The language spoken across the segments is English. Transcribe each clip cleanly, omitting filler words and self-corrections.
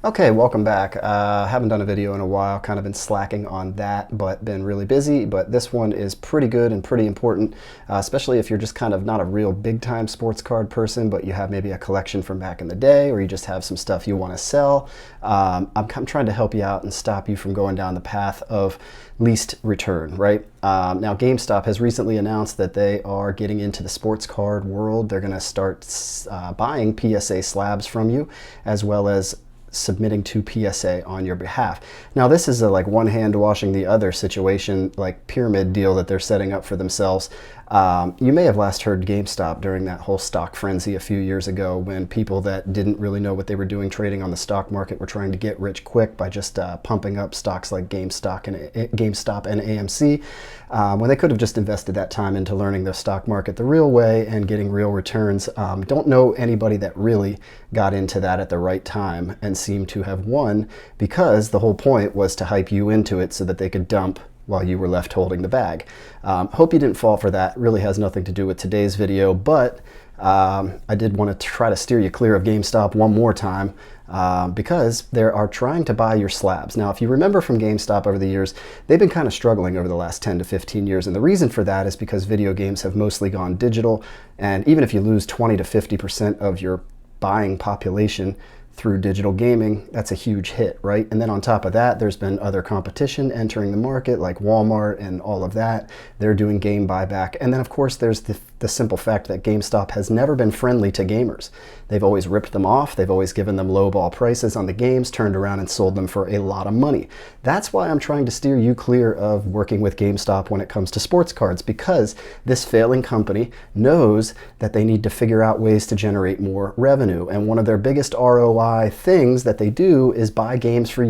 Okay, welcome back. Haven't done a video in a while, kind of been slacking on that, but been really busy. But this one is pretty good and pretty important, especially if you're just kind of not a real big time sports card person, but you have maybe a collection from back in the day, or you just have some stuff you want to sell. I'm trying to help you out and stop you from going down the path of least return, right? Now, Gamestop has recently announced that they are getting into the sports card world. They're going to start buying PSA slabs from you, as well as submitting to PSA on your behalf. Now, this is a like one hand washing the other situation, like pyramid deal that they're setting up for themselves. You may have last heard GameStop during that whole stock frenzy a few years ago, when people that didn't really know what they were doing trading on the stock market were trying to get rich quick by just pumping up stocks like GameStop and AMC, when they could have just invested that time into learning the stock market the real way and getting real returns. Don't know anybody that really got into that at the right time and seemed to have won, because the whole point was to hype you into it so that they could dump while you were left holding the bag. Hope you didn't fall for that. Really has nothing to do with today's video, but I did want to try to steer you clear of GameStop one more time, because they are trying to buy your slabs. Now, if you remember from GameStop over the years, they've been kind of struggling over the last 10 to 15 years, and the reason for that is because video games have mostly gone digital, and even if you lose 20 to 50% of your buying population through digital gaming, that's a huge hit, right? And then on top of that, there's been other competition entering the market, like Walmart and all of that. They're doing game buyback. And then of course, there's the simple fact that GameStop has never been friendly to gamers. They've always ripped them off. They've always given them lowball prices on the games, turned around and sold them for a lot of money. That's why I'm trying to steer you clear of working with GameStop when it comes to sports cards, because this failing company knows that they need to figure out ways to generate more revenue. And one of their biggest ROI things that they do is buy games from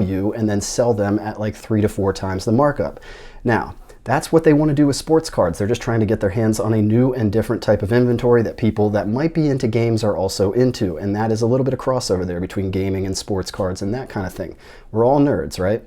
you and then sell them at like 3 to 4 times the markup. Now, that's what they want to do with sports cards. They're just trying to get their hands on a new and different type of inventory that people that might be into games are also into. And that is a little bit of crossover there between gaming and sports cards and that kind of thing. We're all nerds, right?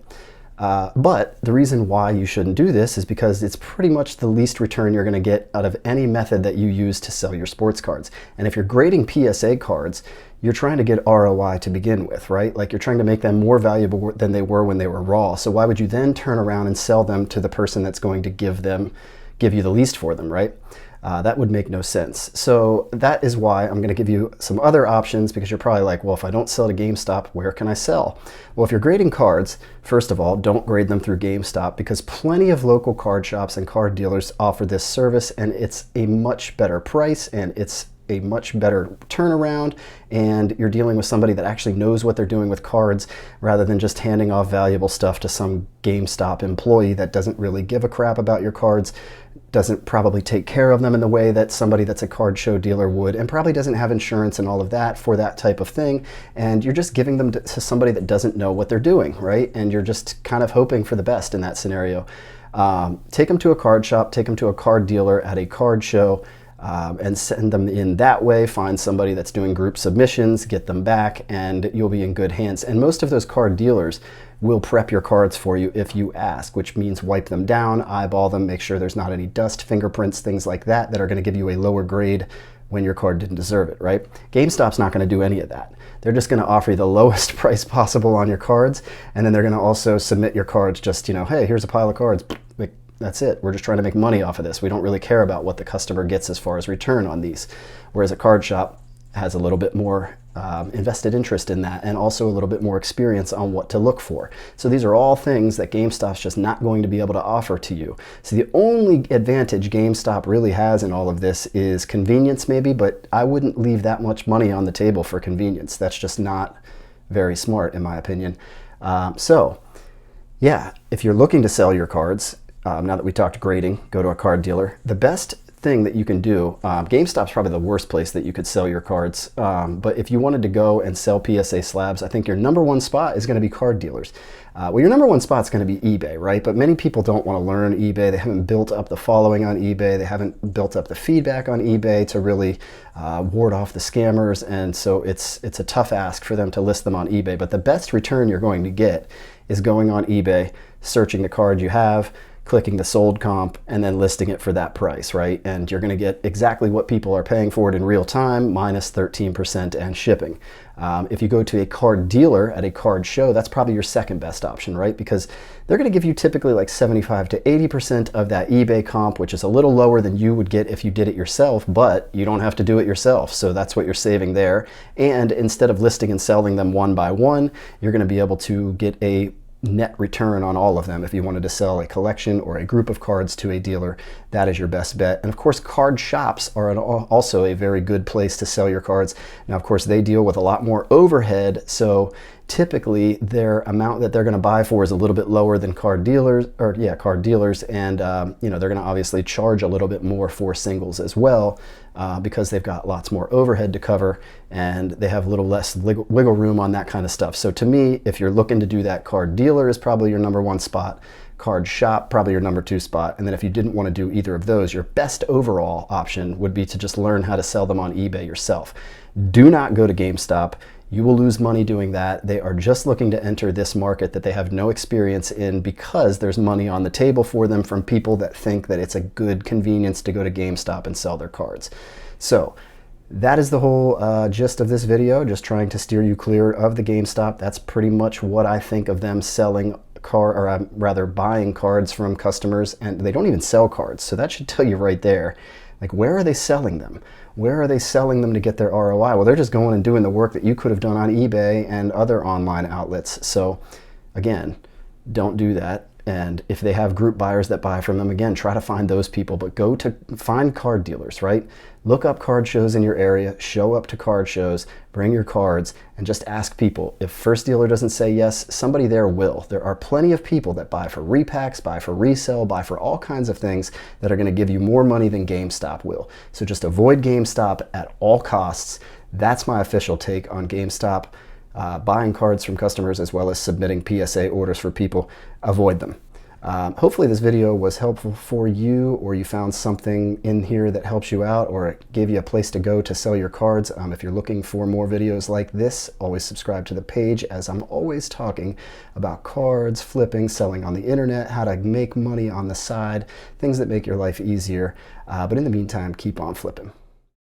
But the reason why you shouldn't do this is because it's pretty much the least return you're going to get out of any method that you use to sell your sports cards. And if you're grading PSA cards, you're trying to get ROI to begin with, right? Like, you're trying to make them more valuable than they were when they were raw. So why would you then turn around and sell them to the person that's going to give you the least for them, right? That would make no sense. So that is why I'm going to give you some other options, because you're probably like, well, if I don't sell to GameStop, where can I sell? Well, if you're grading cards, first of all, don't grade them through GameStop, because plenty of local card shops and card dealers offer this service, and it's a much better price, and it's a much better turnaround, and you're dealing with somebody that actually knows what they're doing with cards, rather than just handing off valuable stuff to some GameStop employee that doesn't really give a crap about your cards, doesn't probably take care of them in the way that somebody that's a card show dealer would, and probably doesn't have insurance and all of that for that type of thing. And you're just giving them to somebody that doesn't know what they're doing, right? And you're just kind of hoping for the best in that scenario. Take them to a card shop, take them to a card dealer at a card show, and send them in that way. Find somebody that's doing group submissions, get them back, and you'll be in good hands. And most of those card dealers will prep your cards for you if you ask, which means wipe them down, eyeball them, make sure there's not any dust, fingerprints, things like that that are going to give you a lower grade when your card didn't deserve it, right? GameStop's not going to do any of that. They're just going to offer you the lowest price possible on your cards, and then they're going to also submit your cards just, hey, here's a pile of cards. That's it. We're just trying to make money off of this. We don't really care about what the customer gets as far as return on these. Whereas a card shop has a little bit more invested interest in that, and also a little bit more experience on what to look for. So these are all things that GameStop's just not going to be able to offer to you. So the only advantage GameStop really has in all of this is convenience, maybe, but I wouldn't leave that much money on the table for convenience. That's just not very smart, in my opinion. So yeah, if you're looking to sell your cards, now that we talked grading, go to a card dealer. The best thing that you can do, GameStop's probably the worst place that you could sell your cards, but if you wanted to go and sell PSA slabs, I think your number one spot is going to be card dealers. Well, your number one spot is going to be eBay, right? But many people don't want to learn eBay. They haven't built up the following on eBay. They haven't built up the feedback on eBay to really ward off the scammers, and so it's a tough ask for them to list them on eBay. But the best return you're going to get is going on eBay, searching the card you have, clicking the sold comp, and then listing it for that price, right? And you're going to get exactly what people are paying for it in real time, minus 13% and shipping. If you go to a card dealer at a card show, that's probably your second best option, right? Because they're going to give you typically like 75 to 80% of that eBay comp, which is a little lower than you would get if you did it yourself, but you don't have to do it yourself. So that's what you're saving there. And instead of listing and selling them one by one, you're going to be able to get a net return on all of them. If you wanted to sell a collection or a group of cards to a dealer, that is your best bet. And of course, card shops are also a very good place to sell your cards. Now, of course, they deal with a lot more overhead, so typically their amount that they're going to buy for is a little bit lower than card dealers, and you know, they're going to obviously charge a little bit more for singles as well, because they've got lots more overhead to cover and they have a little less wiggle room on that kind of stuff. So to me, if you're looking to do that, card dealer is probably your number one spot, card shop probably your number two spot, and then if you didn't want to do either of those, your best overall option would be to just learn how to sell them on eBay yourself. Do not go to GameStop. You will lose money doing that. They are just looking to enter this market that they have no experience in, because there's money on the table for them from people that think that it's a good convenience to go to GameStop and sell their cards. So that is the whole gist of this video, just trying to steer you clear of the GameStop. That's pretty much what I think of them selling or rather buying cards from customers, and they don't even sell cards. So that should tell you right there, like, where are they selling them? Where are they selling them to get their ROI? Well, they're just going and doing the work that you could have done on eBay and other online outlets. So again, don't do that. And if they have group buyers that buy from them, again, try to find those people, but go to find card dealers, right? Look up card shows in your area, show up to card shows, bring your cards, and just ask people. If first dealer doesn't say yes, somebody there will. There are plenty of people that buy for repacks, buy for resale, buy for all kinds of things that are going to give you more money than GameStop will. So just avoid GameStop at all costs. That's my official take on GameStop. Buying cards from customers as well as submitting PSA orders for people, avoid them. Hopefully this video was helpful for you, or you found something in here that helps you out, or it gave you a place to go to sell your cards. If you're looking for more videos like this, always subscribe to the page, as I'm always talking about cards, flipping, selling on the internet, how to make money on the side, things that make your life easier. But in the meantime, keep on flipping.